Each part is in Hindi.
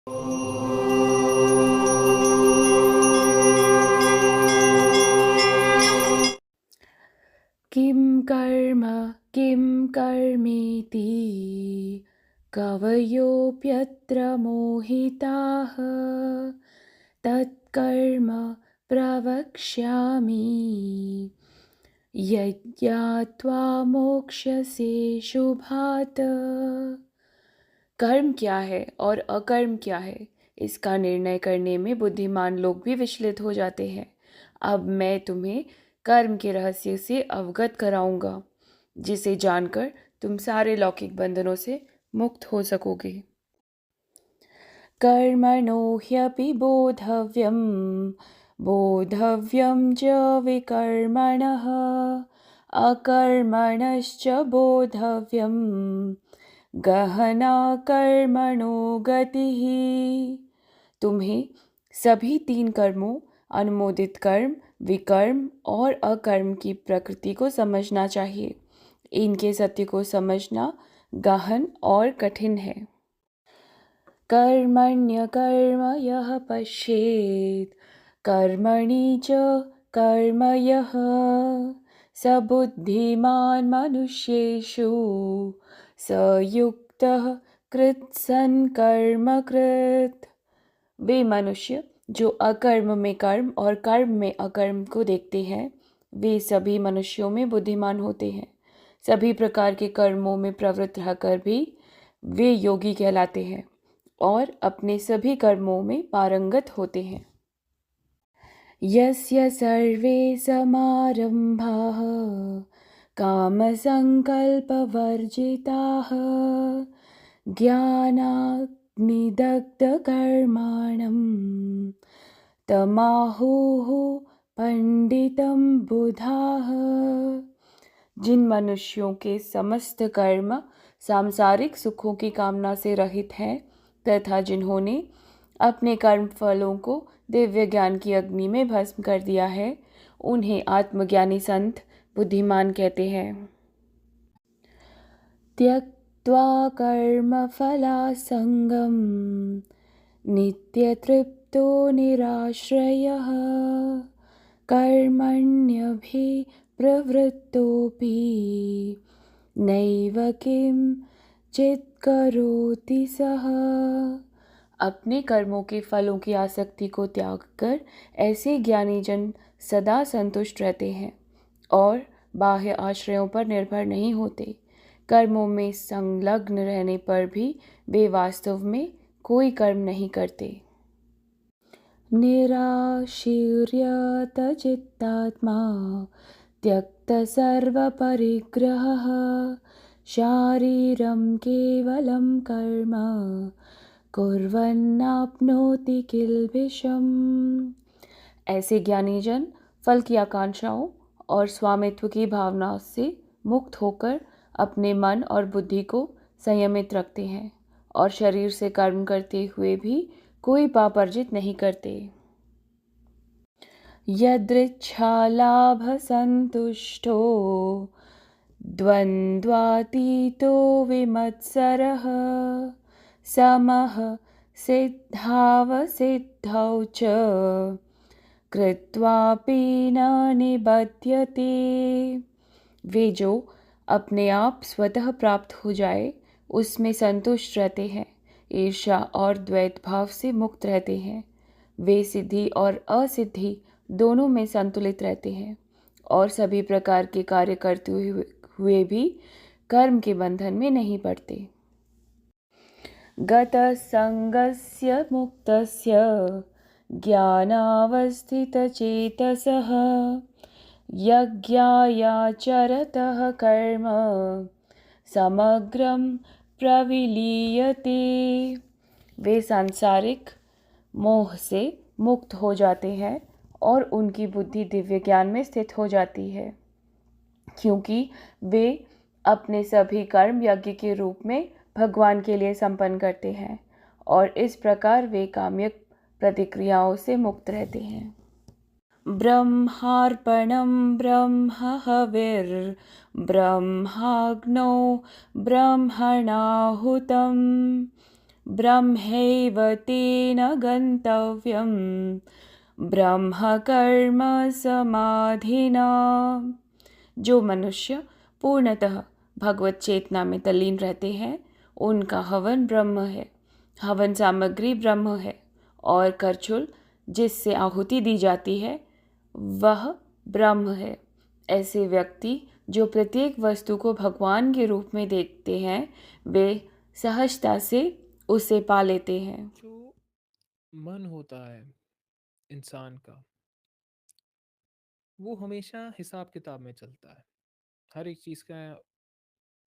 किं कर्म किं कर्मेति कवयोऽप्यत्र मोहिताः तत्कर्म प्रवक्ष्यामि यज्ञात्वा मोक्ष्यसे शुभात्। कर्म क्या है और अकर्म क्या है, इसका निर्णय करने में बुद्धिमान लोग भी विचलित हो जाते हैं। अब मैं तुम्हें कर्म के रहस्य से अवगत कराऊंगा, जिसे जानकर तुम सारे लौकिक बंधनों से मुक्त हो सकोगे। कर्मणो ह्यपि बोधव्यं बोधव्यं च विकर्मणः अकर्मणश्च बोधव्यं गहना कर्मणो गतिः। तुम्हें सभी तीन कर्मों अनुमोदित कर्म, विकर्म और अकर्म की प्रकृति को समझना चाहिए। इनके सत्य को समझना गहन और कठिन है। कर्मण्यकर्म यः पश्येत् कर्मणि च कर्म यः स बुद्धिमान् मनुष्येषु स युक्तः कृत्सन् कर्म कृत्। वे मनुष्य जो अकर्म में कर्म और कर्म में अकर्म को देखते हैं, वे सभी मनुष्यों में बुद्धिमान होते हैं। सभी प्रकार के कर्मों में प्रवृत्त रहकर भी वे योगी कहलाते हैं और अपने सभी कर्मों में पारंगत होते हैं। यस्य सर्वे समारंभाः कामसङ्कल्पवर्जिताः ज्ञानाग्निदग्धकर्माणं तमाहुः पंडितं बुधाः। जिन मनुष्यों के समस्त कर्म सांसारिक सुखों की कामना से रहित हैं तथा जिन्होंने अपने कर्म फलों को दिव्य ज्ञान की अग्नि में भस्म कर दिया है, उन्हें आत्मज्ञानी संत बुद्धिमान कहते हैं। त्यक्त्वा कर्मफलासंगं नित्यतृप्तो निराश्रयः कर्मण्यभिप्रवृत्तोऽपि नैव किंचित् करोति सः। अपने कर्मों के फलों की आसक्ति को त्याग कर ऐसे ज्ञानी जन सदा संतुष्ट रहते हैं और बाह्य आश्रयों पर निर्भर नहीं होते। कर्मों में संलग्न रहने पर भी वे वास्तव में कोई कर्म नहीं करते। निराशीर्यत चित्तात्मा त्यक्त सर्वपरिग्रहः शारीरं केवलं कर्म कुर्वन्नाप्नोति किल्बिषम्। ऐसे ज्ञानी जन फल की आकांक्षाओं और स्वामित्व की भावना से मुक्त होकर अपने मन और बुद्धि को संयमित रखते हैं और शरीर से कर्म करते हुए भी कोई पाप अर्जित नहीं करते। यदृच्छालाभ संतुष्टो द्वन्द्वातीतो विमत्सरः समः सिद्धावसिद्धौ च कृत्वापि न निबध्यते। वे जो अपने आप स्वतः प्राप्त हो जाए उसमें संतुष्ट रहते हैं, ईर्ष्या और द्वैत भाव से मुक्त रहते हैं। वे सिद्धि और असिद्धि दोनों में संतुलित रहते हैं और सभी प्रकार के कार्य करते हुए भी कर्म के बंधन में नहीं पड़ते। गतसंगस्य मुक्तस्य ज्ञानावस्थितचेतसः यज्ञायाचरतः कर्म समग्रं प्रविलीयते। वे सांसारिक मोह से मुक्त हो जाते हैं और उनकी बुद्धि दिव्य ज्ञान में स्थित हो जाती है, क्योंकि वे अपने सभी कर्म यज्ञ के रूप में भगवान के लिए संपन्न करते हैं और इस प्रकार वे काम्यक प्रतिक्रियाओं से मुक्त रहते हैं। ब्रह्मार्पणं ब्रह्महविर्ब्रह्माग्नौ ब्रह्मणाहुतं ब्रह्मैव तेन गन्तव्यं ब्रह्मकर्म समाधिना। जो मनुष्य पूर्णतः भगवत चेतना में तल्लीन रहते हैं, उनका हवन ब्रह्म है, हवन सामग्री ब्रह्म है, और करछुल जिससे आहुति दी जाती है वह ब्रह्म है। ऐसे व्यक्ति जो प्रत्येक वस्तु को भगवान के रूप में देखते हैं, वे सहजता से उसे पा लेते हैं। जो मन होता है इंसान का, वो हमेशा हिसाब किताब में चलता है। हर एक चीज़ का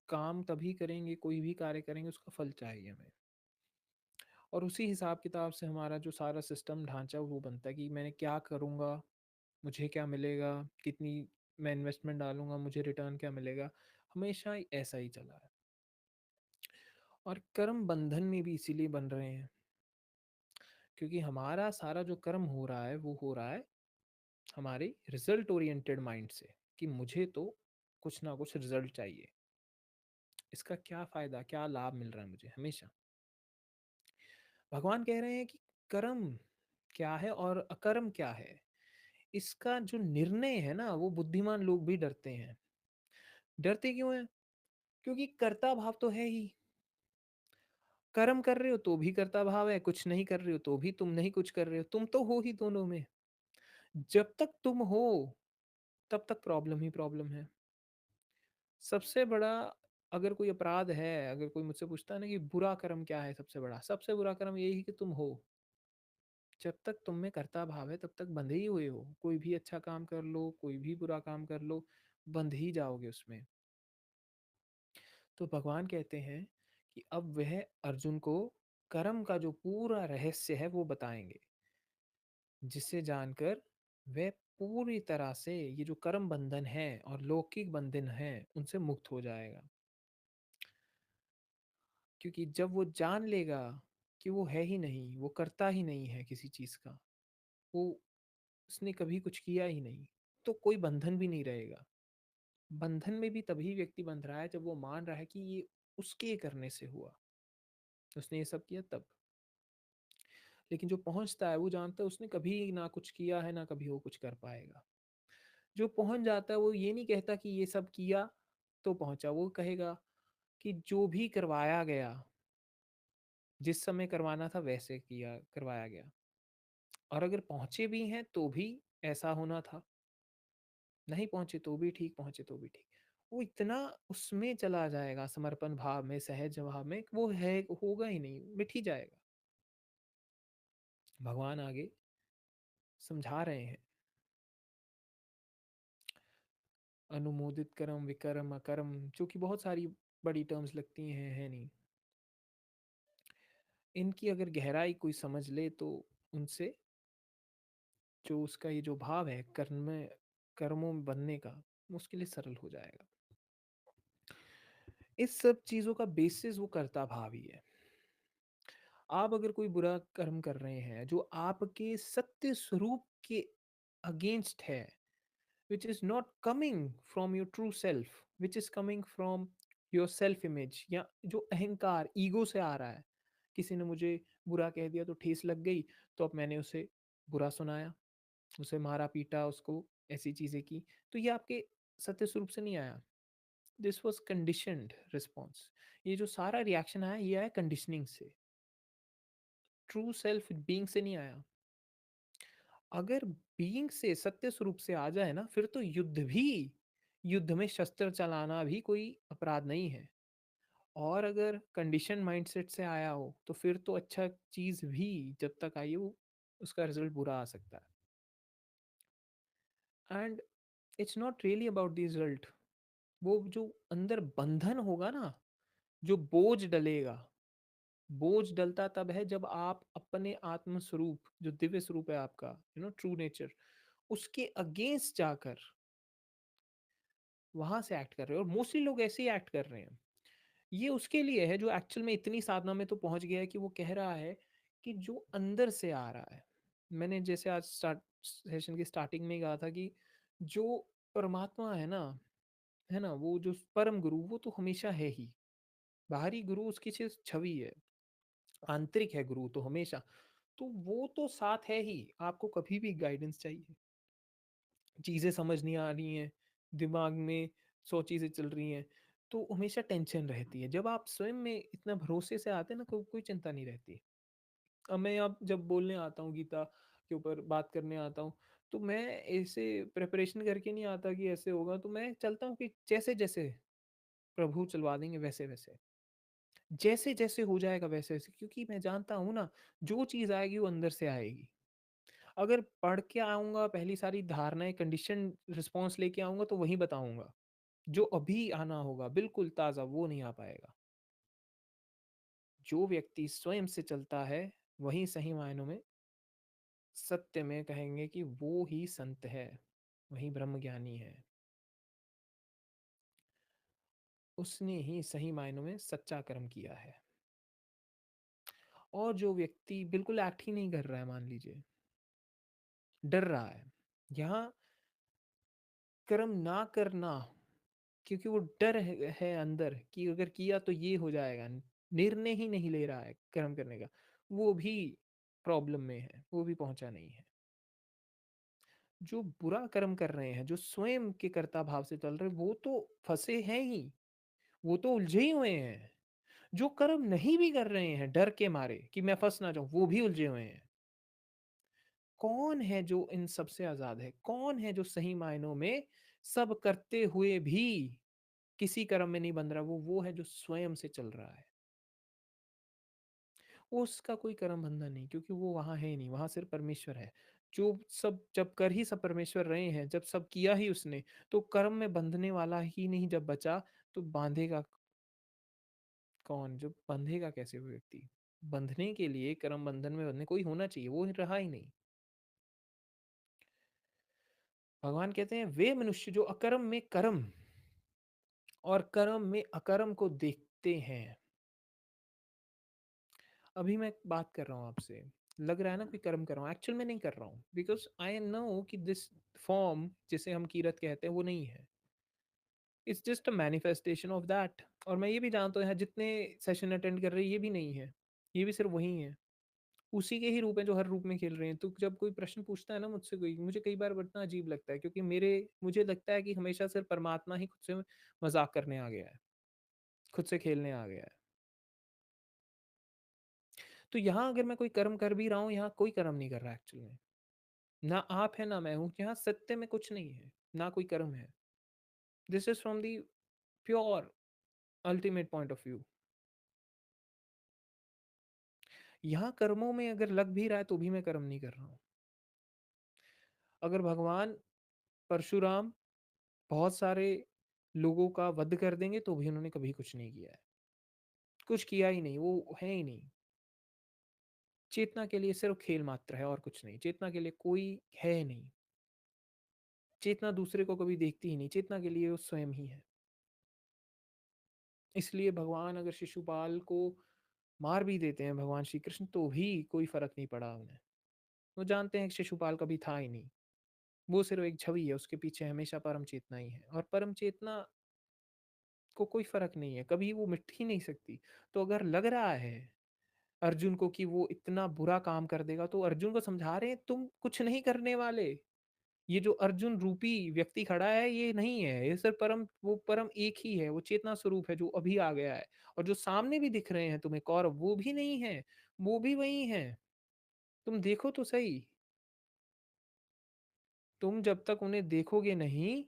काम तभी करेंगे, कोई भी कार्य करेंगे उसका फल चाहिए हमें। और उसी हिसाब किताब से हमारा जो सारा सिस्टम ढांचा वो बनता है कि मैंने क्या करूँगा, मुझे क्या मिलेगा, कितनी मैं इन्वेस्टमेंट डालूंगा, मुझे रिटर्न क्या मिलेगा। हमेशा ही ऐसा ही चला है। और कर्म बंधन में भी इसीलिए बन रहे हैं, क्योंकि हमारा सारा जो कर्म हो रहा है वो हो रहा है हमारे रिजल्ट ओरिएंटेड माइंड से, कि मुझे तो कुछ ना कुछ रिजल्ट चाहिए, इसका क्या फायदा, क्या लाभ मिल रहा है मुझे हमेशा। भगवान कह रहे हैं कि कर्म क्या है और अकर्म क्या है, इसका जो निर्णय है ना, वो बुद्धिमान लोग भी डरते हैं। डरते क्यों हैं? क्योंकि कर्ता भाव तो है ही। कर्म कर रहे हो तो भी कर्ता भाव है, कुछ नहीं कर रहे हो तो भी तुम नहीं कुछ कर रहे हो, तुम तो हो ही दोनों में। जब तक तुम हो तब तक प्रॉब्लम ही प्रॉब्लम है। सबसे बड़ा, अगर कोई अपराध है, अगर कोई मुझसे पूछता है ना कि बुरा कर्म क्या है, सबसे बुरा कर्म यही है कि तुम हो। जब तक तुम में कर्ता भाव है तब तक बंधे ही हुए हो। कोई भी अच्छा काम कर लो, कोई भी बुरा काम कर लो, बंध ही जाओगे उसमें। तो भगवान कहते हैं कि अब वह अर्जुन को कर्म का जो पूरा रहस्य है वो बताएंगे, जिसे जानकर वह पूरी तरह से ये जो कर्म बंधन है और लौकिक बंधन है उनसे मुक्त हो जाएगा। क्योंकि जब वो जान लेगा कि वो है ही नहीं, वो करता ही नहीं है किसी चीज का, वो उसने कभी कुछ किया ही नहीं, तो कोई बंधन भी नहीं रहेगा। बंधन में भी तभी व्यक्ति बंध रहा है जब वो मान रहा है कि ये उसके करने से हुआ, उसने ये सब किया तब। लेकिन जो पहुंचता है वो जानता है उसने कभी ना कुछ किया है, ना कभी वो कुछ कर पाएगा। जो पहुंच जाता है वो ये नहीं कहता कि ये सब किया तो पहुंचा, वो कहेगा कि जो भी करवाया गया, जिस समय करवाना था वैसे किया, करवाया गया। और अगर पहुंचे भी हैं तो भी ऐसा होना था, नहीं पहुंचे तो भी ठीक, पहुंचे तो भी ठीक। वो इतना उसमें चला जाएगा, समर्पण भाव में, सहज भाव में, वो है होगा ही नहीं, मिट ही जाएगा। भगवान आगे समझा रहे हैं, अनुमोदित कर्म, विकर्म, अकर्म, जो कि बहुत सारी बड़ी टर्म्स लगती हैं, है नहीं। इनकी अगर गहराई कोई समझ ले तो उनसे जो उसका ये जो भाव है कर्म में, कर्मों में बनने का, उसके लिए सरल हो जाएगा। इस सब चीजों का बेसिस वो कर्ता भाव ही है। आप अगर कोई बुरा कर्म कर रहे हैं जो आपके सत्य स्वरूप के अगेंस्ट है, which is not coming from your true self, which is coming from your self image, या जो अहंकार ईगो से आ रहा है। किसी ने मुझे बुरा कह दिया तो ठेस लग गई, तो अब मैंने उसे बुरा सुनाया, उसे मारा पीटा, उसको ऐसी चीजें की, तो ये आपके सत्य स्वरूप से नहीं आया। This was conditioned response. ये जो सारा रिएक्शन आया ये आया कंडीशनिंग से, ट्रू सेल्फ बीइंग से नहीं आया। अगर बीइंग से, सत्य स्वरूप से आ जाए ना, फिर तो युद्ध में शस्त्र चलाना भी कोई अपराध नहीं है। और अगर कंडीशन माइंडसेट से आया हो तो फिर तो अच्छा चीज भी जब तक आई हो उसका रिजल्ट बुरा आ सकता है। And it's not really about the result. वो जो अंदर बंधन होगा ना, जो बोझ डलेगा, बोझ डलता तब है जब आप अपने आत्म स्वरूप, जो दिव्य स्वरूप है आपका, ट्रू नेचर, उसके अगेंस्ट जाकर वहां से एक्ट कर रहे हो। और मोस्टली लोग ऐसे ही एक्ट कर रहे हैं। ये उसके लिए है जो एक्चुअल में इतनी साधना में तो पहुंच गया है कि वो कह रहा है कि जो अंदर से आ रहा है। मैंने जैसे आज स्टार्ट सेशन की स्टार्टिंग में ही कहा था कि जो परमात्मा है ना, वो जो परम गुरु वो तो हमेशा है ही। बाहरी गुरु उसकी सिर्फ छवि है। आंतरिक है गुरु तो हमेशा, तो वो तो साथ है ही, आपको कभी भी गाइडेंस चाहिए, चीज़ें समझ नहीं आ रही हैं, दिमाग में 100 चीज़ें चल रही हैं, तो हमेशा टेंशन रहती है। जब आप स्वयं में इतना भरोसे से आते हैं ना, कोई चिंता नहीं रहती। अब मैं अब जब बोलने आता हूँ गीता के ऊपर बात करने आता हूँ, तो मैं ऐसे प्रिपरेशन करके नहीं आता कि ऐसे होगा, तो मैं चलता हूँ कि जैसे-जैसे प्रभु चलवा देंगे वैसे-वैसे। जैसे-जैसे हो जाएगा वैसे-वैसे, क्योंकि मैं जानता हूँ ना, जो चीज़ आएगी वो अंदर से आएगी। अगर पढ़ के आऊँगा, पहली सारी धारणाएँ, कंडीशन रिस्पॉन्स लेके आऊँगा तो वही बताऊँगा। जो अभी आना होगा बिल्कुल ताज़ा, वो नहीं आ पाएगा। जो व्यक्ति स्वयं से चलता है, वही सही मायनों में सत्य में कहेंगे कि वो ही संत है, वही ब्रह्मज्ञानी है। उसने ही सही मायनों में सच्चा कर्म किया है। और जो व्यक्ति बिल्कुल एक्ट ही नहीं कर रहा है, मान लीजिए, डर रहा है, यहाँ कर्म ना करना, क्योंकि वो डर है अंदर कि अगर किया तो ये हो जाएगा, निर्णय ही नहीं ले रहा है कर्म करने का, वो भी प्रॉब्लम में है, वो भी पहुंचा नहीं है। जो बुरा कर्म कर रहे हैं, जो स्वयं के कर्ता भाव से चल रहे हैं, वो तो फंसे हैं ही, वो तो उलझे ही हुए हैं। जो कर्म नहीं भी कर रहे हैं डर के मारे कि मैं फंस ना जाऊं, वो भी उलझे हुए हैं। कौन है जो इन सबसे आजाद है? कौन है जो सही मायनों में सब करते हुए भी किसी कर्म में नहीं बंध रहा? वो है जो स्वयं से चल रहा है। उसका कोई कर्म बंधन नहीं, क्योंकि वो वहां है ही नहीं, वहां सिर्फ परमेश्वर है। जो सब जब कर ही सब परमेश्वर रहे हैं, जब सब किया ही उसने, तो कर्म में बंधने वाला ही नहीं जब बचा, तो बांधेगा कौन? जो बंधेगा कैसे वो व्यक्ति? बंधने के लिए, कर्म बंधन में बंधने कोई होना चाहिए, वो रहा ही नहीं। भगवान कहते हैं वे मनुष्य जो अकर्म में कर्म और कर्म में अकर्म को देखते हैं। अभी मैं बात कर रहा हूँ आपसे, लग रहा है ना कोई कर्म कर रहा हूँ, एक्चुअल में नहीं कर रहा हूँ, बिकॉज आई नो कि दिस फॉर्म जिसे हम कीरत कहते हैं वो नहीं है, it's just a manifestation of that. और मैं ये भी जानता हूँ यहाँ जितने सेशन अटेंड कर रहे हैं ये भी नहीं है, ये भी सिर्फ वही है, उसी के ही रूप हैं जो हर रूप में खेल रहे हैं। तो जब कोई प्रश्न पूछता है ना मुझसे कोई, मुझे कई बार बड़ा अजीब लगता है, क्योंकि मुझे लगता है कि हमेशा सिर्फ परमात्मा ही खुद से मजाक करने आ गया है, खुद से खेलने आ गया है। तो यहाँ अगर मैं कोई कर्म कर भी रहा हूँ, यहाँ कोई कर्म नहीं कर रहा एक्चुअल में, ना आप है ना मैं हूँ, यहाँ सत्य में कुछ नहीं है, ना कोई कर्म है। This is from the pure ultimate point of view. यहाँ कर्मों में अगर लग भी रहा है तो भी मैं कर्म नहीं कर रहा हूँ। अगर भगवान परशुराम बहुत सारे लोगों का वध कर देंगे तो भी उन्होंने कभी कुछ नहीं किया है, कुछ किया ही नहीं, वो है ही नहीं। चेतना के लिए सिर्फ खेल मात्र है और कुछ नहीं, चेतना के लिए कोई है नहीं। चेतना दूसरे को कभी देखती ही नहीं, चेतना के लिए वो स्वयं ही है। इसलिए भगवान अगर शिशुपाल को मार भी देते हैं, भगवान श्री कृष्ण, तो भी कोई फर्क नहीं पड़ा उन्हें। वो जानते हैं कि शिशुपाल कभी था ही नहीं, वो सिर्फ एक छवि है, उसके पीछे हमेशा परम चेतना ही है, और परम चेतना को कोई फर्क नहीं है, कभी वो मिट ही नहीं सकती। तो अगर लग रहा है अर्जुन को कि वो इतना बुरा काम कर देगा, तो अर्जुन को समझा रहे हैं तुम कुछ नहीं करने वाले। ये जो अर्जुन रूपी व्यक्ति खड़ा है ये नहीं है, ये सिर्फ परम, वो परम एक ही है, वो चेतना स्वरूप है जो अभी आ गया है। और जो सामने भी दिख रहे हैं तुम्हें कौरव, वो भी नहीं है, वो भी वही है। तुम देखो तो सही, तुम जब तक उन्हें देखोगे नहीं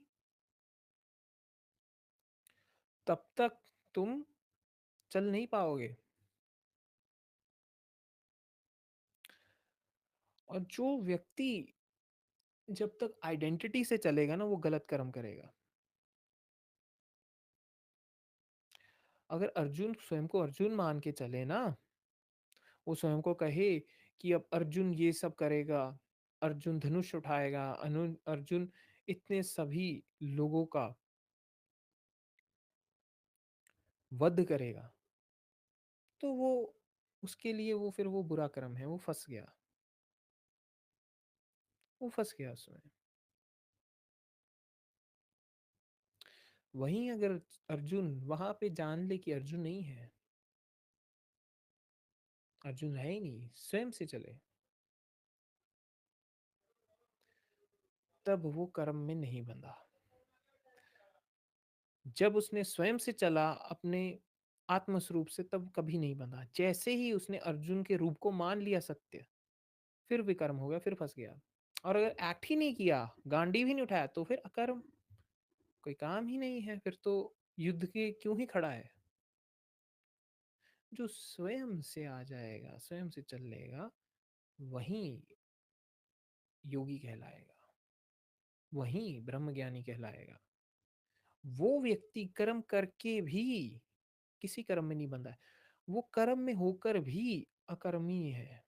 तब तक तुम चल नहीं पाओगे। और जो व्यक्ति जब तक आइडेंटिटी से चलेगा ना, वो गलत कर्म करेगा। अगर अर्जुन स्वयं को अर्जुन मान के चले ना, वो स्वयं को कहे कि अब अर्जुन ये सब करेगा, अर्जुन धनुष उठाएगा, अर्जुन इतने सभी लोगों का वध करेगा, तो वो उसके लिए वो फिर वो बुरा कर्म है, वो फंस गया, वो फंस गया उसमें। वहीं अगर अर्जुन वहां पे जान ले कि अर्जुन नहीं है, अर्जुन है ही नहीं, स्वयं से चले, तब वो कर्म में नहीं बंधा। जब उसने स्वयं से चला अपने आत्म स्वरूप से, तब कभी नहीं बंधा। जैसे ही उसने अर्जुन के रूप को मान लिया सत्य, फिर विकर्म हो गया, फिर फंस गया। और अगर एक्ट ही नहीं किया, गांडी भी नहीं उठाया, तो फिर अकर्म, कोई काम ही नहीं है, फिर तो युद्ध के क्यों ही खड़ा है। जो स्वयं से आ जाएगा, स्वयं से चल लेगा, वही योगी कहलाएगा, वही ब्रह्मज्ञानी कहलाएगा। वो व्यक्ति कर्म करके भी किसी कर्म में नहीं बंधा है, वो कर्म में होकर भी अकर्मी है।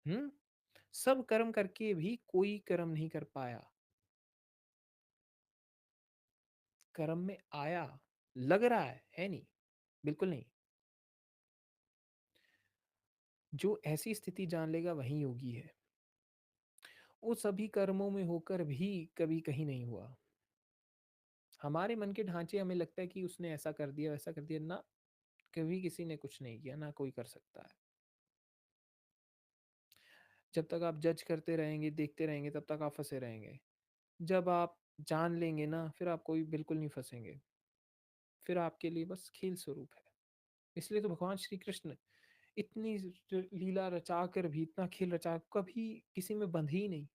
हम्म। सब कर्म करके भी कोई कर्म नहीं कर पाया, कर्म में आया, लग रहा है नहीं, बिल्कुल नहीं। जो ऐसी स्थिति जान लेगा वही योगी है। वो सभी कर्मों में होकर भी कभी कहीं नहीं हुआ। हमारे मन के ढांचे, हमें लगता है कि उसने ऐसा कर दिया, वैसा कर दिया ना, कभी किसी ने कुछ नहीं किया, ना कोई कर सकता है। जब तक आप जज करते रहेंगे, देखते रहेंगे, तब तक आप फंसे रहेंगे। जब आप जान लेंगे ना, फिर आप कोई बिल्कुल नहीं फंसेंगे, फिर आपके लिए बस खेल स्वरूप है। इसलिए तो भगवान श्री कृष्ण इतनी लीला रचा कर भी, इतना खेल रचा, कभी किसी में बंधे ही नहीं,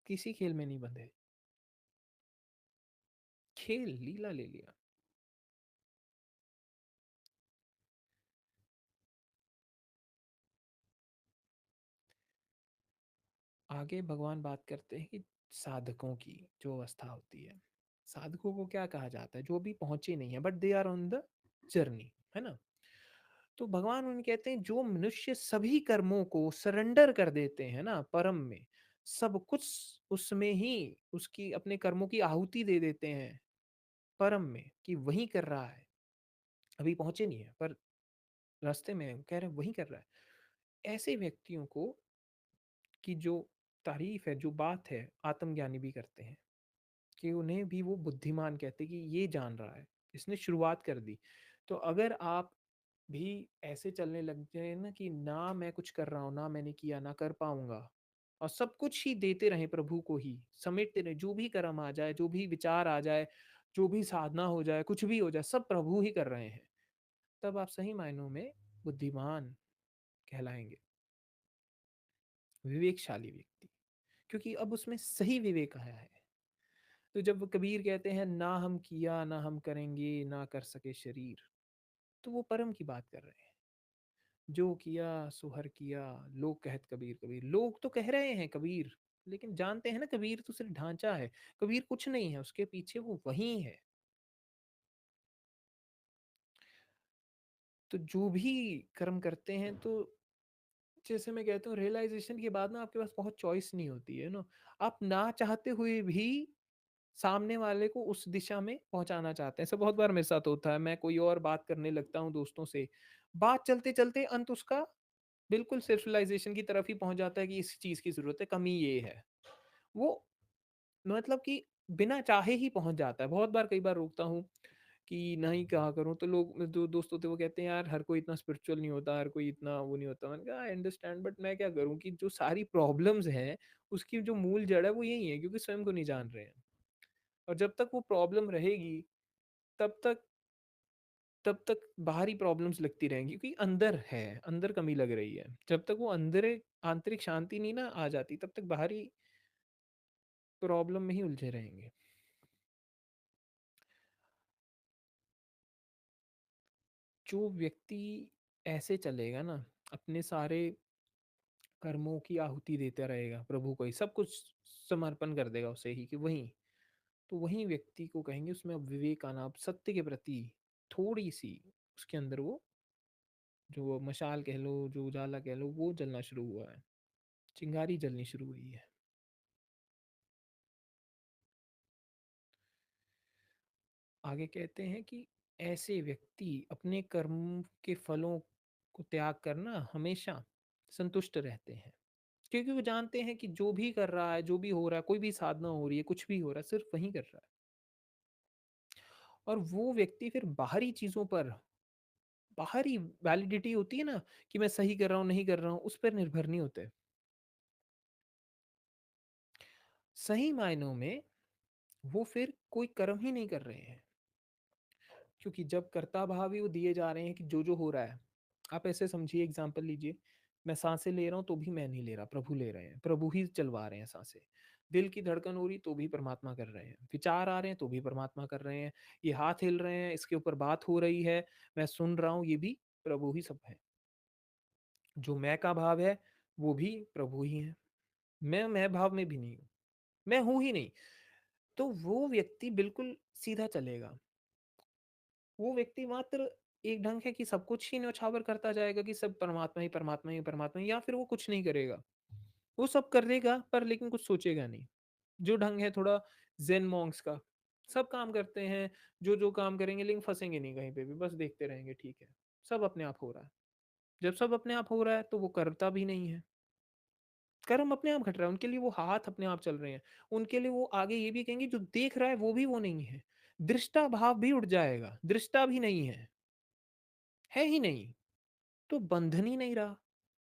किसी खेल में नहीं बंधे, खेल लीला ले लिया। आगे भगवान बात करते हैं कि साधकों की जो अवस्था होती है, साधकों को क्या कहा जाता है, जो भी पहुंचे नहीं है, but they are on the journey, है ना। तो भगवान उन्हें कहते हैं, जो मनुष्य सभी कर्मों को सरेंडर कर देते हैं ना परम में, सब कुछ उसमें ही, उसकी अपने कर्मों की आहुति दे देते हैं परम में, कि वही कर रहा है, अभी पहुंचे नहीं है पर रास्ते में है, कह रहे हैं वही कर रहा है। ऐसे व्यक्तियों को की जो तारीफ है, जो बात है, आत्मज्ञानी भी करते हैं, कि उन्हें भी वो बुद्धिमान कहते हैं, कि ये जान रहा है, इसने शुरुआत कर दी। तो अगर आप भी ऐसे चलने लग जाए ना, कि ना मैं कुछ कर रहा हूँ, ना मैंने किया, ना कर पाऊंगा, और सब कुछ ही देते रहे प्रभु को ही, समेटते रहे, जो भी कर्म आ जाए, जो भी विचार आ जाए, जो भी साधना हो जाए, कुछ भी हो जाए, सब प्रभु ही कर रहे हैं, तब आप सही मायनों में बुद्धिमान कहलाएंगे, विवेकशाली व्यक्ति, क्योंकि अब उसमें सही विवेक आया है। तो जब कबीर कहते हैं, ना हम किया ना हम करेंगे, ना कर सके शरीर, तो वो परम की बात कर रहे हैं। जो किया सो हर किया, लोग कहत कबीर कबीर, लोग तो कह रहे हैं कबीर, लेकिन जानते हैं ना कबीर तो सिर्फ ढांचा है, कबीर कुछ नहीं है, उसके पीछे वो वही है। तो जो भी कर्म करते हैं, तो जैसे मैं कहता हूँ, रियलाइजेशन के बाद ना आपके पास बहुत चॉइस नहीं होती है ना, आप ना चाहते हुए भी सामने वाले को उस दिशा में पहुंचाना चाहते हैं। ऐसा बहुत बार मेरे साथ होता है, मैं कोई और बात करने लगता हूँ दोस्तों से, बात चलते चलते अंत उसका बिल्कुल सेल्फ रियलाइजेशन की तरफ ही पहुंच जाता है, कि इस चीज की जरूरत है, कमी ये है, वो मतलब कि बिना चाहे ही पहुंच जाता है। बहुत बार, कई बार रोकता हूँ कि नहीं कहा करूँ, तो लोग जो दोस्त होते हैं वो कहते हैं, यार हर कोई इतना स्पिरिचुअल नहीं होता, हर कोई इतना वो नहीं होता। मैंने कहा आई अंडरस्टैंड, बट मैं क्या करूँ, कि जो सारी प्रॉब्लम्स हैं उसकी जो मूल जड़ है वो यही है, क्योंकि स्वयं को नहीं जान रहे हैं। और जब तक वो प्रॉब्लम रहेगी, तब तक तब तक बाहरी प्रॉब्लम्स लगती रहेंगी, क्योंकि अंदर है, अंदर कमी लग रही है। जब तक वो अंदर आंतरिक शांति नहीं ना आ जाती, तब तक बाहरी प्रॉब्लम में ही उलझे रहेंगे। जो व्यक्ति ऐसे चलेगा ना, अपने सारे कर्मों की आहुति देता रहेगा प्रभु को ही, सब कुछ समर्पण कर देगा उसे ही, कि वही, तो वही व्यक्ति को कहेंगे उसमें अब विवेक आना, अब सत्य के प्रति थोड़ी सी उसके अंदर वो, जो वो मशाल कह लो, जो उजाला कह लो, वो जलना शुरू हुआ है, चिंगारी जलनी शुरू हुई है। आगे कहते हैं कि ऐसे व्यक्ति अपने कर्म के फलों को त्याग करना हमेशा संतुष्ट रहते हैं, क्योंकि वो जानते हैं कि जो भी कर रहा है, जो भी हो रहा है, कोई भी साधना हो रही है, कुछ भी हो रहा है, सिर्फ वही कर रहा है। और वो व्यक्ति फिर बाहरी चीजों पर बाहरी वैलिडिटी होती है ना कि मैं सही कर रहा हूँ, नहीं कर रहा हूँ, उस पर निर्भर नहीं होते। सही मायनों में वो फिर कोई कर्म ही नहीं कर रहे हैं, क्योंकि जब कर्ता भाव ही वो दिए जा रहे हैं कि जो हो रहा है, आप ऐसे समझिए, एग्जांपल लीजिए, मैं सांसें ले रहा हूँ तो भी मैं नहीं ले रहा, प्रभु ले रहे हैं, प्रभु ही चलवा रहे हैं सांसें। दिल की धड़कन हो रही तो भी परमात्मा कर रहे हैं, विचार आ रहे हैं तो भी परमात्मा कर रहे हैं, ये हाथ हिल रहे हैं, इसके ऊपर बात हो रही है, मैं सुन रहा हूँ, ये भी प्रभु ही सब है। जो मैं का भाव है वो भी प्रभु ही है। मैं भाव में भी नहीं हूँ, मैं हूं ही नहीं। तो वो व्यक्ति बिल्कुल सीधा चलेगा। वो व्यक्ति मात्र एक ढंग है कि सब कुछ ही न्यौछावर करता जाएगा कि सब परमात्मा ही परमात्मा ही परमात्मा ही, या फिर वो कुछ नहीं करेगा। वो सब कर देगा पर लेकिन कुछ सोचेगा नहीं। जो ढंग है थोड़ा ज़ेन मॉन्क्स का, सब काम करते हैं, जो काम करेंगे लेकिन फँसेंगे नहीं कहीं पे भी, बस देखते रहेंगे, ठीक है। सब अपने आप हो रहा है। जब सब अपने आप हो रहा है तो वो करता भी नहीं है। कर्म अपने आप घट रहा है, उनके लिए वो हाथ अपने आप चल रहे हैं। उनके लिए वो आगे ये भी कहेंगे जो देख रहा है वो भी वो नहीं है। दृष्टा भाव भी उड़ जाएगा, दृष्टा भी नहीं है ही नहीं, तो बंधन ही नहीं रहा।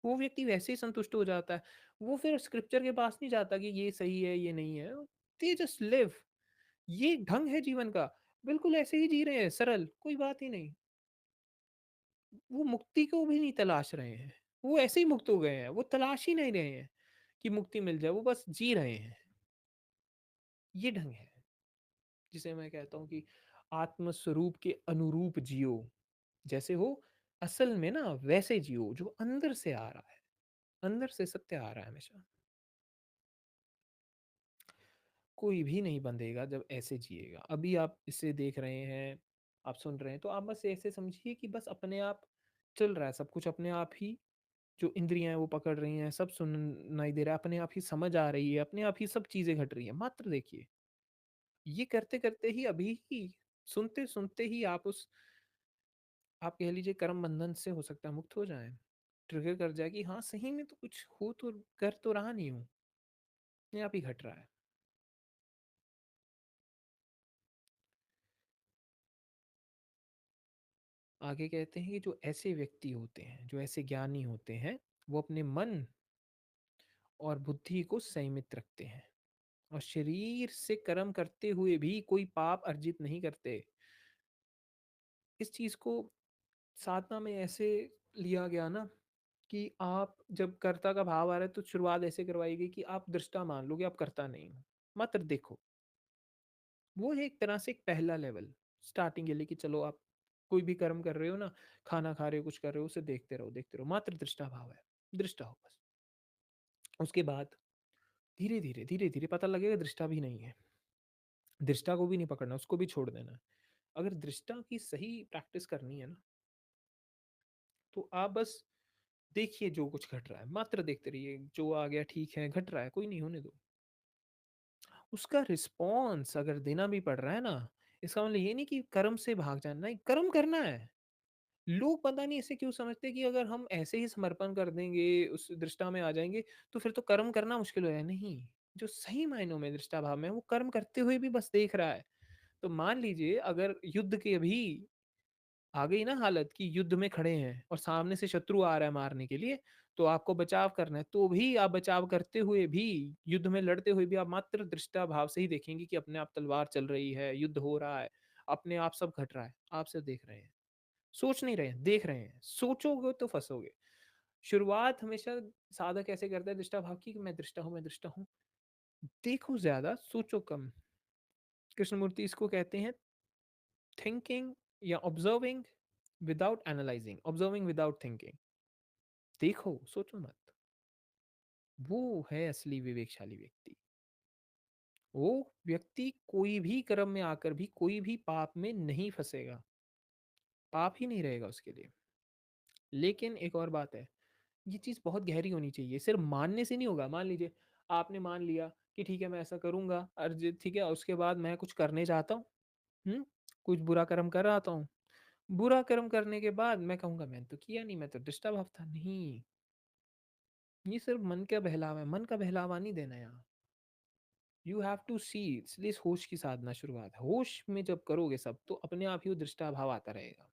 वो व्यक्ति वैसे ही संतुष्ट हो जाता है। वो फिर स्क्रिप्चर के पास नहीं जाता कि ये सही है, ये नहीं है। दे जस्ट लिव, ये ढंग है जीवन का। बिल्कुल ऐसे ही जी रहे हैं, सरल, कोई बात ही नहीं। वो मुक्ति को भी नहीं तलाश रहे हैं। वो ऐसे ही मुक्त हो गए हैं, वो तलाश ही नहीं रहे हैं कि मुक्ति मिल जाए, वो बस जी रहे हैं। ये ढंग है जिसे मैं कहता हूँ कि आत्म स्वरूप के अनुरूप जियो। जैसे हो असल में ना वैसे जियो, जो अंदर से आ रहा है, अंदर से सत्य आ रहा है हमेशा। कोई भी नहीं बंधेगा जब ऐसे जिएगा। अभी आप इसे देख रहे हैं, आप सुन रहे हैं, तो आप बस ऐसे समझिए कि बस अपने आप चल रहा है सब कुछ, अपने आप ही जो इंद्रियां हैं वो पकड़ रही हैं, सब सुनाई दे रहा है, अपने आप ही समझ आ रही है, अपने आप ही सब चीजें घट रही है। मात्र देखिए, ये करते करते ही, अभी ही सुनते सुनते ही आप कह लीजिए कर्म बंधन से हो सकता है मुक्त हो जाए। ट्रिगर कर जाए कि हाँ सही में तो कुछ हो तो कर तो रहा नहीं हूँ, अपने आप ही घट रहा है। आगे कहते हैं कि जो ऐसे व्यक्ति होते हैं, जो ऐसे ज्ञानी होते हैं, वो अपने मन और बुद्धि को संयमित रखते हैं और शरीर से कर्म करते हुए भी कोई पाप अर्जित नहीं करते। इस चीज को साधना में ऐसे लिया गया ना कि आप जब कर्ता का भाव आ रहा है तो शुरुआत ऐसे करवाई गई कि आप दृष्टा मान लो कि आप करता नहीं हो, मात्र देखो। वो है एक तरह से एक पहला लेवल, स्टार्टिंग के लिए कि चलो आप कोई भी कर्म कर रहे हो ना, खाना खा रहे हो, कुछ कर रहे हो, उसे देखते रहो, मात्र दृष्टा भाव है, दृष्टा हो बस। उसके बाद धीरे धीरे पता लगेगा दृष्टा भी नहीं है, दृष्टा को भी नहीं पकड़ना, उसको भी छोड़ देना है। अगर दृष्टा की सही प्रैक्टिस करनी है ना, तो आप बस देखिए जो कुछ घट रहा है, मात्र देखते रहिए, जो आ गया ठीक है, घट रहा है, कोई नहीं, होने दो। उसका रिस्पॉन्स अगर देना भी पड़ रहा है ना, इसका मतलब ये नहीं कि कर्म से भाग जाना, नहीं, कर्म करना है। लोग पता नहीं ऐसे क्यों समझते हैं कि अगर हम ऐसे ही समर्पण कर देंगे, उस दृष्टा में आ जाएँगे, तो फिर तो कर्म करना मुश्किल हो जाएगा। नहीं, जो सही मायनों में दृष्टा भाव में है, वो कर्म करते हुए भी बस देख रहा है। तो मान लीजिए अगर युद्ध की अभी आ गई ना हालत कि युद्ध में खड़े हैं और सामने से शत्रु आ रहा है मारने के लिए, तो आपको बचाव करना है, तो भी आप बचाव करते हुए भी, युद्ध में लड़ते हुए भी आप मात्र दृष्टा भाव से ही देखेंगे कि अपने आप तलवार चल रही है, युद्ध हो रहा है, अपने आप सब घट रहा है, आप सिर्फ देख रहे हैं। सोच नहीं रहे हैं, देख रहे हैं। सोचोगे तो फँसोगे। शुरुआत हमेशा साधक ऐसे करता है दृष्टा भाव की कि मैं दृष्टा हूँ, मैं दृष्टा हूँ। देखो ज़्यादा, सोचो कम। कृष्णमूर्ति इसको कहते हैं थिंकिंग या observing without analysing, observing without thinking. देखो, सोचो मत। वो है असली विवेकशाली व्यक्ति। वो व्यक्ति कोई भी कर्म में आकर भी कोई भी पाप में नहीं फँसेगा। पाप ही नहीं रहेगा उसके लिए। लेकिन एक और बात है, ये चीज़ बहुत गहरी होनी चाहिए, सिर्फ मानने से नहीं होगा। मान लीजिए आपने मान लिया कि ठीक है मैं ऐसा करूँगा, ठीक है, उसके बाद मैं कुछ करने जाता हूँ, हुँ? कुछ बुरा कर्म कर आता हूँ। बुरा कर्म करने के बाद मैं कहूँगा मैंने तो किया नहीं, मैं तो दृष्टा भाव था। नहीं, ये सिर्फ मन का बहलावा है, मन का बहलावा नहीं देना यहाँ। यू हैव टू सी, इसलिए इस होश की साधना शुरुआत है। होश में जब करोगे सब, तो अपने आप ही वो दृष्टा भाव आता रहेगा।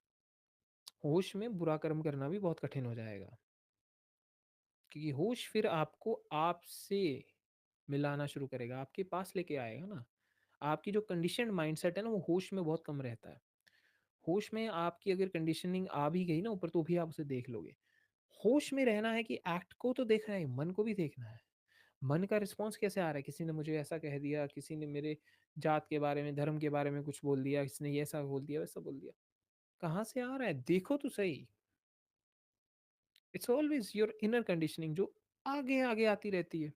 होश में बुरा कर्म करना भी बहुत कठिन हो जाएगा, क्योंकि होश फिर आपको आपसे मिलाना शुरू करेगा, आपके पास लेके आएगा ना। आपकी जो कंडीशन्ड माइंडसेट है ना, वो होश में बहुत कम रहता है। होश में आपकी अगर कंडीशनिंग आ भी गई ना ऊपर, तो भी आप उसे देख लोगे। होश में रहना है कि एक्ट को तो देखना है, मन को भी देखना है। मन का रिस्पॉन्स कैसे आ रहा है, किसी ने मुझे ऐसा कह दिया, किसी ने मेरे जात के बारे में, धर्म के बारे में कुछ बोल दिया, किसी ने ये ऐसा बोल दिया, वैसा बोल दिया। कहाँ से आ रहा है, देखो तो सही। It's always your inner conditioning जो आगे आगे आती रहती है।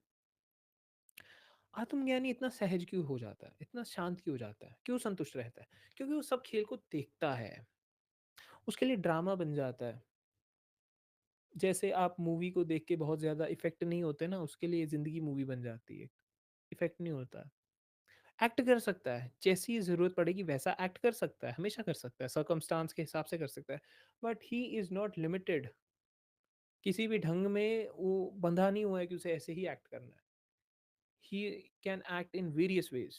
आत्मज्ञानी इतना सहज क्यों हो जाता है, इतना शांत क्यों हो जाता है, क्यों संतुष्ट रहता है? क्योंकि वो सब खेल को देखता है, उसके लिए ड्रामा बन जाता है। जैसे आप मूवी को देख के बहुत ज़्यादा इफ़ेक्ट नहीं होते ना, उसके लिए ज़िंदगी मूवी बन जाती है। इफ़ेक्ट नहीं होता। एक्ट कर सकता है, जैसी ज़रूरत पड़ेगी वैसा एक्ट कर सकता है, हमेशा कर सकता है, सर्कमस्टांस के हिसाब से कर सकता है। But he is not limited, किसी भी ढंग में वो बंधा नहीं हुआ है कि उसे ऐसे ही एक्ट करना है। He can act in various ways.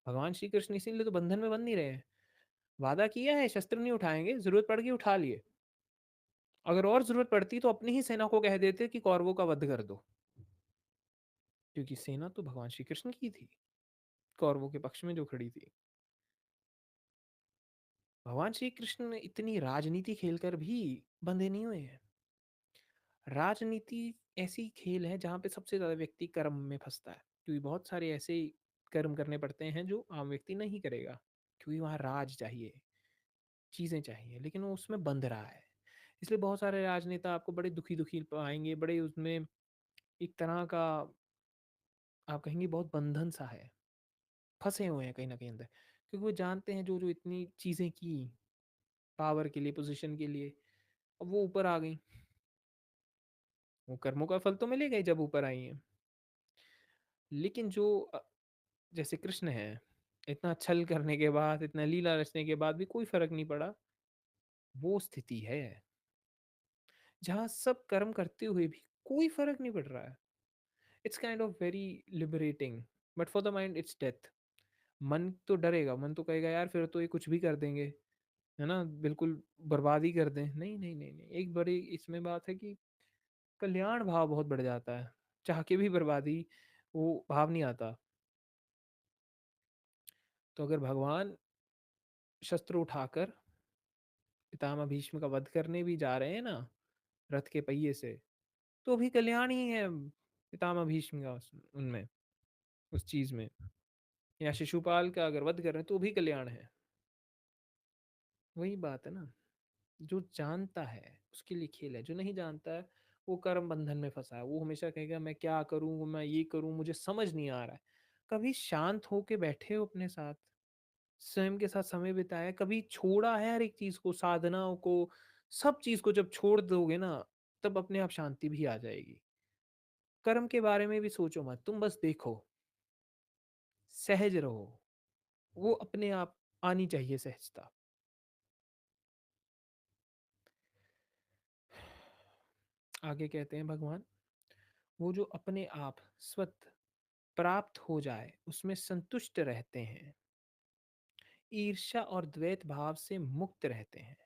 भगवान श्री कृष्ण इसीलिए तो बंधन में बंध नहीं रहे हैं। वादा किया है शस्त्र नहीं उठाएँगे, ज़रूरत पड़ गई उठा लिए। अगर और ज़रूरत पड़ती तो अपनी ही सेना को कह देते कि कौरवों का वध कर दो। क्योंकि सेना तो भगवान श्री कृष्ण की थी, कौरवों के पक्ष में जो खड़ी थी। भगवान श्री कृष्ण ने इतनी राजनीति खेलकर भी बंधे नहीं हुए हैं। राजनीति ऐसी खेल है जहाँ पे सबसे ज़्यादा व्यक्ति कर्म में फँसता है, क्योंकि बहुत सारे ऐसे कर्म करने पड़ते हैं जो आम व्यक्ति नहीं करेगा, क्योंकि वहाँ राज चाहिए, चीज़ें चाहिए, लेकिन वो उसमें बंध रहा है। इसलिए बहुत सारे राजनेता आपको बड़े दुखी-दुखी पाएँगे, बड़े उसमें एक तरह का आप कहेंगे बहुत बंधन सा है, फँसे हुए हैं कहीं न कहीं अंदर। क्योंकि वो जानते हैं जो-जो इतनी चीज़ें की, पावर के लिए, पोज़ीशन के लिए, अब वो ऊपर आ गई। वो कर्मों का फल तो मिलेगा ही जब ऊपर आई हैं। लेकिन जो जैसे कृष्ण हैं, इतना छल करने के बाद, इतना लीला रचने के बाद भी कोई फ़र्क नहीं पड़ा, वो स्थिति है, जहाँ सब कर्म करते हुए भी कोई फ़र्क नहीं पड़ रहा है। It's kind of very liberating, but for the mind it's death. मन तो डरेगा, मन तो कहेगा यार फिर तो ये कुछ भी कर देंगे, है ना? बिल्कुल बर्बाद ही कर दें। नहीं, नहीं, नहीं, नहीं। एक बड़ी इसमें बात है कि कल्याण भाव बहुत बढ़ जाता है। चाह के भी बर्बादी वो भाव नहीं आता। तो अगर भगवान शस्त्र उठाकर पितामह भीष्म का वध करने भी जा रहे हैं ना, रथ के पहिए से, तो भी कल्याण ही है पितामह भीष्म का उनमें, उस चीज़ में। या शिशुपाल का अगर वध कर रहे हैं तो भी कल्याण है। वही बात है ना, जो जानता है उसके लिए खेल है, जो नहीं जानता है वो कर्म बंधन में फँसा है। वो हमेशा कहेगा मैं क्या करूँ, मैं ये करूँ, मुझे समझ नहीं आ रहा है। कभी शांत होके बैठे हो अपने साथ, स्वयं के साथ समय बिताया, कभी छोड़ा है हर एक चीज़ को, साधनाओं को, सब चीज़ को जब छोड़ दोगे ना, तब अपने आप शांति भी आ जाएगी। कर्म के बारे में भी सोचो मत, तुम बस देखो, सहज रहो, वो अपने आप आनी चाहिए सहजता। आगे कहते हैं भगवान, वो जो अपने आप स्वत प्राप्त हो जाए उसमें संतुष्ट रहते हैं, ईर्ष्या और द्वैत भाव से मुक्त रहते हैं,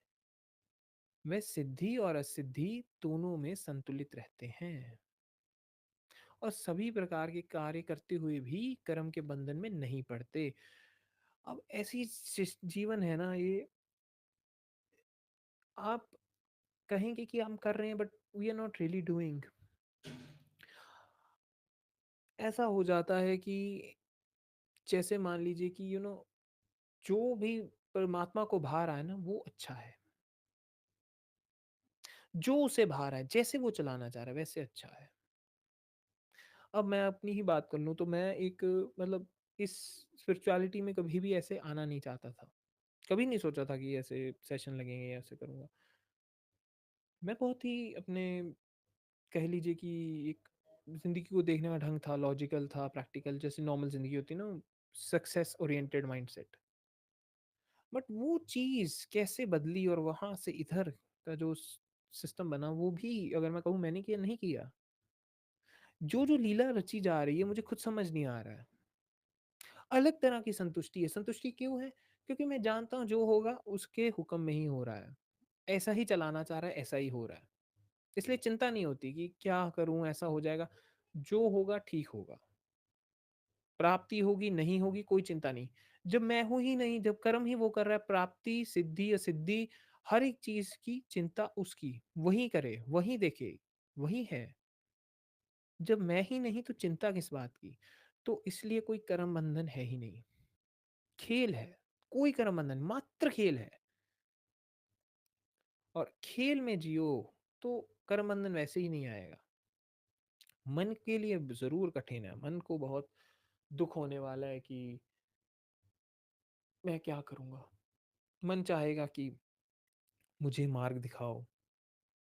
वे सिद्धि और असिद्धि दोनों में संतुलित रहते हैं, और सभी प्रकार के कार्य करते हुए भी कर्म के बंधन में नहीं पड़ते। अब ऐसी जीवन है ना ये, आप कहेंगे कि हम कर रहे हैं but we are not really doing. ऐसा हो जाता है कि जैसे मान लीजिए कि जो भी परमात्मा को भा रहा है ना वो अच्छा है, जो उसे भा रहा है, जैसे वो चलाना चाह रहा है वैसे अच्छा है। अब मैं अपनी ही बात कर लूँ तो मैं एक मतलब इस स्पिरिचुअलिटी में कभी भी ऐसे आना नहीं चाहता था। कभी नहीं सोचा था कि ऐसे सेशन लगेंगे या ऐसे करूँगा। मैं बहुत ही अपने कह लीजिए कि एक ज़िंदगी को देखने का ढंग था, लॉजिकल था, प्रैक्टिकल जैसे नॉर्मल ज़िंदगी होती है ना, सक्सेस ओरिएंटेड माइंडसेट। बट वो चीज़ कैसे बदली और वहाँ से इधर का जो सिस्टम बना वो भी अगर मैं कहूँ मैंने किया नहीं किया। जो लीला रची जा रही है मुझे खुद समझ नहीं आ रहा है। अलग तरह की संतुष्टि है। संतुष्टि क्यों है? क्योंकि मैं जानता हूँ जो होगा उसके हुक्म में ही हो रहा है, ऐसा ही चलाना चाह रहा है, ऐसा ही हो रहा है। इसलिए चिंता नहीं होती कि क्या करूँ, ऐसा हो जाएगा, जो होगा ठीक होगा। प्राप्ति होगी, नहीं होगी, कोई चिंता नहीं। जब मैं हूँ ही नहीं, जब कर्म ही वो कर रहा है, प्राप्ति, सिद्धि, असिद्धि, हर एक चीज़ की चिंता उसकी, वही करे, वही देखे, वही है। जब मैं ही नहीं तो चिंता किस बात की? तो इसलिए कोई कर्म बंधन है ही नहीं। खेल है, कोई कर्म बंधन, मात्र खेल है। और खेल में जियो तो कर्म बंधन वैसे ही नहीं आएगा। मन के लिए ज़रूर कठिन है, मन को बहुत दुःख होने वाला है कि मैं क्या करूँगा? मन चाहेगा कि मुझे मार्ग दिखाओ,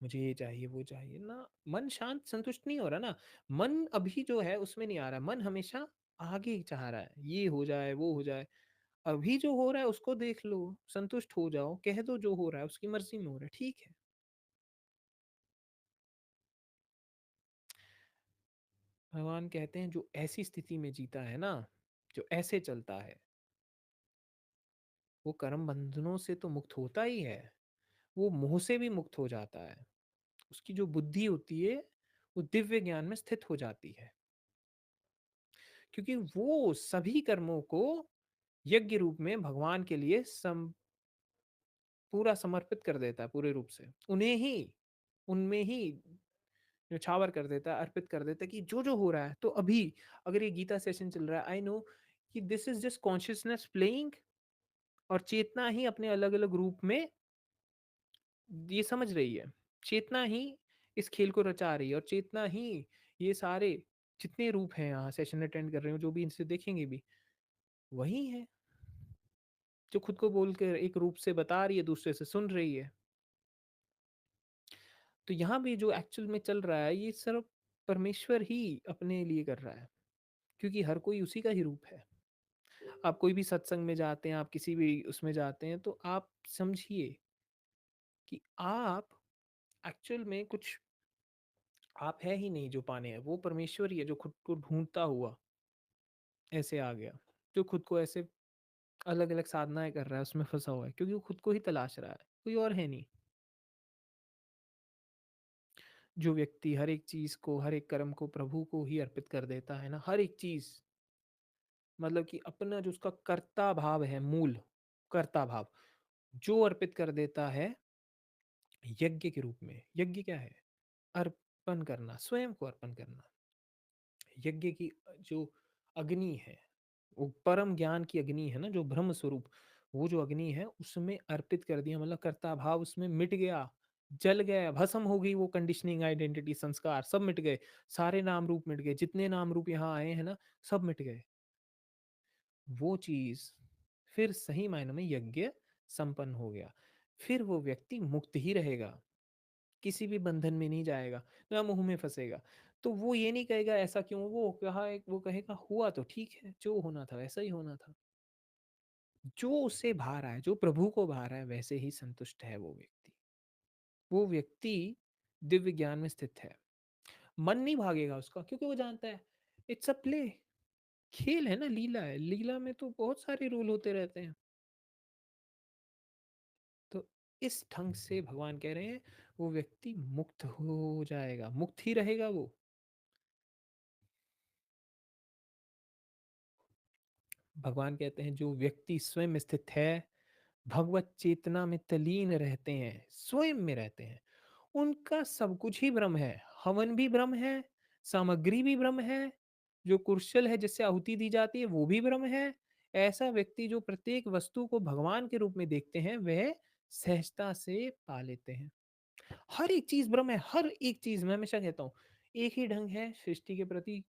मुझे ये चाहिए, वो चाहिए ना, मन शांत संतुष्ट नहीं हो रहा ना। मन अभी जो है उसमें नहीं आ रहा, मन हमेशा आगे चाह रहा है, ये हो जाए, वो हो जाए। अभी जो हो रहा है उसको देख लो, संतुष्ट हो जाओ, कह दो जो हो रहा है उसकी मर्ज़ी में हो रहा है, ठीक है। भगवान कहते हैं जो ऐसी स्थिति में जीता है ना, जो ऐसे चलता है, वो कर्म बंधनों से तो मुक्त होता ही है, वो मोह से भी मुक्त हो जाता है। उसकी जो बुद्धि होती है, वो दिव्य ज्ञान में स्थित हो जाती है। क्योंकि वो सभी कर्मों को यज्ञ रूप में भगवान के लिए पूरा समर्पित कर देता है पूरे रूप से। उन्हें ही, उनमें ही न्यौछावर कर देता है, अर्पित कर देता है कि जो-जो हो रहा है। तो अभी अगर ये गीता सेशन चल रहा है, आई नो कि this is just consciousness playing, और चेतना ही अपने अलग-अलग रूप में ये समझ रही है। चेतना ही इस खेल को रचा रही है, और चेतना ही ये सारे जितने रूप हैं यहाँ सेशन अटेंड कर रहे हो, जो भी इनसे देखेंगे भी, वही है। जो खुद को बोल के एक रूप से बता रही है, दूसरे से सुन रही है। तो यहाँ भी जो एक्चुअल में चल रहा है, ये सिर्फ परमेश्वर ही अपने लिए कर रहा है, क्योंकि हर कोई उसी का ही रूप है। आप कोई भी सत्संग में जाते हैं, आप किसी भी उसमें जाते हैं, तो आप समझिए कि आप एक्चुअल में कुछ आप है ही नहीं जो पाने हैं, वो परमेश्वर ही है जो खुद को ढूँढता हुआ ऐसे आ गया। जो खुद को ऐसे अलग-अलग साधनाएँ कर रहा है, उसमें फँसा हुआ है, क्योंकि वो खुद को ही तलाश रहा है, कोई और है नहीं। जो व्यक्ति हर एक चीज़ को, हर एक कर्म को प्रभु को ही अर्पित कर देता है ना, हर एक चीज़, मतलब कि अपना जो उसका कर्ता भाव है, मूल कर्ता भाव, जो अर्पित कर देता है यज्ञ के रूप में। यज्ञ क्या है? अर्पण करना, स्वयं को अर्पण करना। यज्ञ की जो अग्नि है, वो परम ज्ञान की अग्नि है ना, जो ब्रह्म स्वरूप, वो जो अग्नि है उसमें अर्पित कर दिया, मतलब कर्ता भाव उसमें मिट गया, जल गया, भस्म हो गई, वो कंडीशनिंग आइडेंटिटी संस्कार सब मिट गए, सारे नाम रूप मिट गए, जितने नाम रूप यहाँ आए हैं ना, सब मिट गए। वो चीज फिर सही मायनों में यज्ञ संपन्न हो गया। फिर वो व्यक्ति मुक्त ही रहेगा, किसी भी बंधन में नहीं जाएगा, ना मुंह में फंसेगा। तो वो ये नहीं कहेगा ऐसा क्यों, वो कहेगा हुआ तो ठीक है, जो होना था वैसा ही होना था। जो उससे भा रहा है, जो प्रभु को भा रहा है, वैसे ही संतुष्ट है वो व्यक्ति। वो व्यक्ति दिव्य ज्ञान में स्थित है। मन नहीं भागेगा उसका, क्योंकि वो जानता है इट्स अ प्ले, खेल है ना, लीला है, लीला में तो बहुत सारे रोल होते रहते हैं। तो इस ढंग से भगवान कह रहे हैं वो व्यक्ति मुक्त हो जाएगा, मुक्त ही रहेगा वो। भगवान कहते हैं जो व्यक्ति स्वयं स्थित है, भगवत चेतना में तलीन रहते हैं, स्वयं में रहते हैं, उनका सब कुछ ही ब्रह्म है। हवन भी ब्रह्म है, सामग्री भी ब्रह्म है, जो कुशल है जिससे आहुति दी जाती है वो भी ब्रह्म है। ऐसा व्यक्ति जो प्रत्येक वस्तु को भगवान के रूप में देखते हैं, वह सहजता से पा लेते हैं। हर एक चीज ब्रह्म है, हर एक चीज। मैं हमेशा कहता हूँ एक ही ढंग है सृष्टि के प्रति,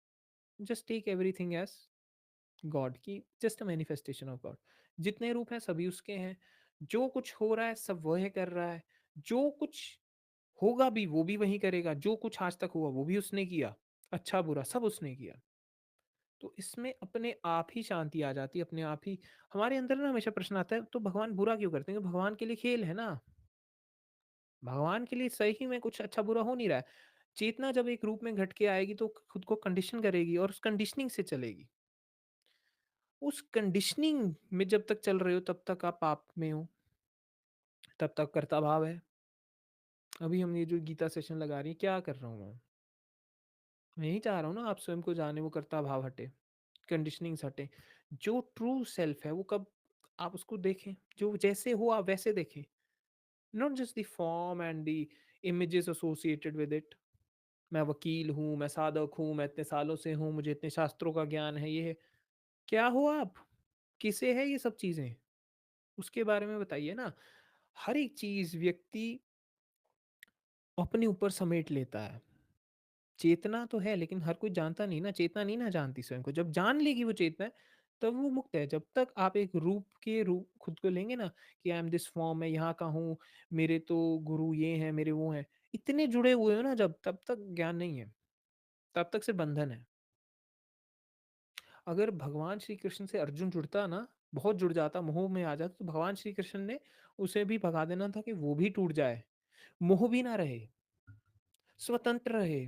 just take everything as God की, just a manifestation of God. जितने रूप हैं सभी उसके हैं, जो कुछ हो रहा है सब वह कर रहा है, जो कुछ होगा भी वो भी वही करेगा, जो कुछ आज तक हुआ वो भी उसने किया, अच्छा बुरा सब उसने किया। तो इसमें अपने आप ही शांति आ जाती है, अपने आप ही। हमारे अंदर ना हमेशा प्रश्न आता है तो भगवान बुरा क्यों करते हैं? भगवान के लिए खेल है ना, भगवान के लिए सही में कुछ अच्छा बुरा हो नहीं रहा है। चेतना जब एक रूप में घट के आएगी तो खुद को कंडीशन करेगी और उस कंडीशनिंग से चलेगी। उस कंडीशनिंग में जब तक चल रहे हो तब तक आप पाप में हो, तब तक कर्ता भाव है। अभी हम ये जो गीता सेशन लगा रही है, क्या कर रहा हूँ मैं यही चाह रहा हूँ ना, आप स्वयं को जाने, वो कर्ता भाव हटे, कंडीशनिंग्स हटे। जो ट्रू सेल्फ है वो कब आप उसको देखें, जो जैसे हो आप वैसे देखें, not just the form and the images associated with it. मैं वकील हूँ, मैं साधक हूँ, मैं इतने सालों से हूँ, मुझे इतने शास्त्रों का ज्ञान है, ये है। क्या हो आप? किसे है ये सब चीज़ें? उसके बारे में बताइए ना। हर एक चीज़ व्यक्ति अपने ऊपर समेट लेता है। चेतना तो है लेकिन हर कोई जानता नहीं ना, चेतना नहीं ना जानती स्वयं को। जब जान लेगी वो चेतना है, तब वो मुक्त है। जब तक आप एक रूप खुद को लेंगे ना कि आई एम दिस फॉर्म, मैं यहाँ का हूँ, मेरे तो गुरु ये हैं, मेरे वो हैं, इतने जुड़े हुए हो ना जब, तब तक ज्ञान नहीं है, तब तक सिर्फ बंधन है। अगर भगवान श्री कृष्ण से अर्जुन जुड़ता ना, बहुत जुड़ जाता, मोह में आ जाता, तो भगवान श्री कृष्ण ने उसे भी भगा देना था कि वो भी टूट जाए, मोह भी ना रहे, स्वतंत्र रहे।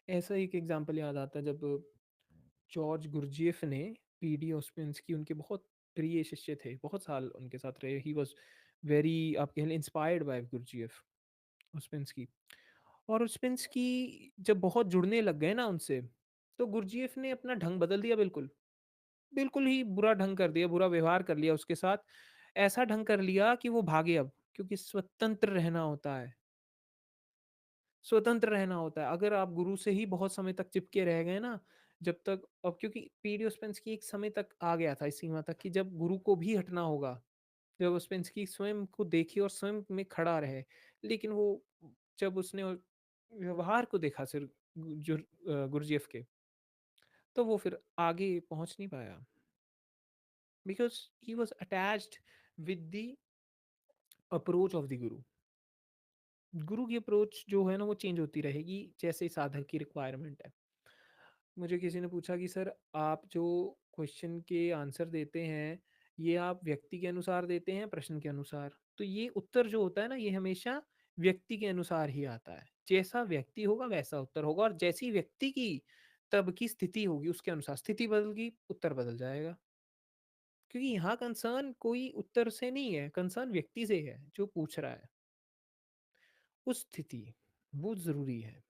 ऐसा एक एग्जाम्पल याद आता है, जब जॉर्ज गुरजीएफ ने पीडी ऑस्पेंसकी, उनके बहुत प्रिय शिष्य थे, बहुत साल उनके साथ रहे, ही वॉज वेरी, आप कह लें, इंस्पायर्ड बाय गुरजीएफ, उस्पेंसकी। और उस्पेंसकी जब बहुत जुड़ने लग गए ना उनसे, तो गुरजीएफ ने अपना ढंग बदल दिया, बिल्कुल बिल्कुल ही बुरा ढंग कर दिया, बुरा व्यवहार कर लिया उसके साथ। ऐसा ढंग कर लिया कि वो भागे अब, क्योंकि स्वतंत्र रहना होता है, स्वतंत्र रहना होता है। अगर आप गुरु से ही बहुत समय तक चिपके रह गए ना, जब तक, अब क्योंकि पीडी उस्पेंसकी एक समय तक आ गया था, इस सीमा तक कि जब गुरु को भी हटना होगा, जब उस्पेंसकी स्वयं को देखे और स्वयं में खड़ा रहे। लेकिन वो, जब उसने व्यवहार को देखा सिर्फ गुरजेफ के, तो वो फिर आगे पहुंच नहीं पाया, because he was attached with the approach of the गुरु। गुरु की अप्रोच जो है ना वो चेंज होती रहेगी जैसे साधक की रिक्वायरमेंट है। मुझे किसी ने पूछा कि सर, आप जो क्वेश्चन के आंसर देते हैं, ये आप व्यक्ति के अनुसार देते हैं, प्रश्न के अनुसार? तो ये उत्तर जो होता है ना, ये हमेशा व्यक्ति के अनुसार ही आता है। जैसा व्यक्ति होगा वैसा उत्तर होगा, और जैसी व्यक्ति की तब की स्थिति होगी उसके अनुसार, स्थिति बदल गई, उत्तर बदल जाएगा। क्योंकि यहाँ कंसर्न कोई उत्तर से नहीं है, कंसर्न व्यक्ति से है जो पूछ रहा है। उस स्थिति वो जरूरी है।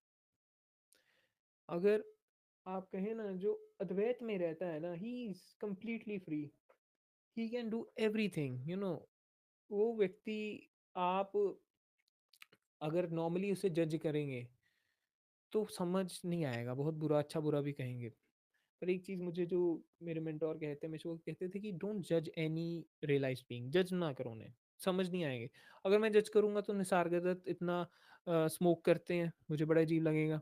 अगर आप कहें ना, जो अद्वैत में रहता है ना, he is completely free, he can do everything, वो व्यक्ति, आप अगर नॉर्मली उसे जज करेंगे तो समझ नहीं आएगा, बहुत बुरा, अच्छा बुरा भी कहेंगे। पर एक चीज़ मुझे जो मेरे मेंटोर कहते हैं, हमेशा वो कहते थे कि डोंट जज एनी रियलाइज्ड बीइंग, जज ना करो उन्हें, समझ नहीं आएंगे। अगर मैं जज करूंगा तो निसर्गदत्त इतना स्मोक करते हैं, मुझे बड़ा अजीब लगेगा।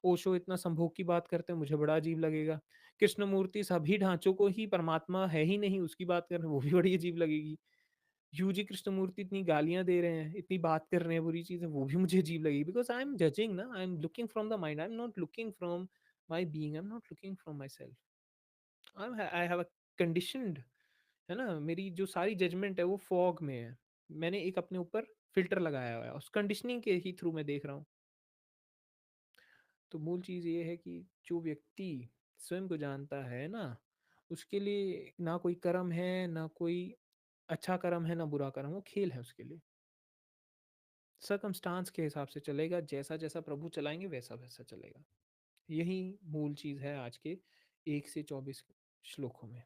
ओशो इतना संभोग की बात करते हैं, मुझे बड़ा अजीब लगेगा। कृष्णमूर्ति सभी ढांचों को ही परमात्मा है ही नहीं उसकी बात कर रहे हैं, वो भी बड़ी अजीब लगेगी। यूजी कृष्णमूर्ति इतनी गालियां दे रहे हैं, इतनी बात कर रहे हैं बुरी चीजें, वो भी मुझे अजीब लगेगी। बिकॉज आई एम जजिंग ना, I am looking from the mind, I am not looking from my being, I am not looking from my self, I have a conditioned, है ना। मेरी जो सारी जजमेंट है वो फॉग में है, मैंने एक अपने ऊपर फिल्टर लगाया हुआ है, उस कंडीशनिंग के ही थ्रू मैं देख रहा हूँ। तो मूल चीज़ ये है कि जो व्यक्ति स्वयं को जानता है ना, उसके लिए ना कोई कर्म है, ना कोई अच्छा कर्म है, ना बुरा कर्म, वो खेल है उसके लिए। सर्कमस्टांस के हिसाब से चलेगा, जैसा जैसा प्रभु चलाएंगे वैसा वैसा चलेगा। यही मूल चीज़ है आज के 1 से 24 श्लोकों में।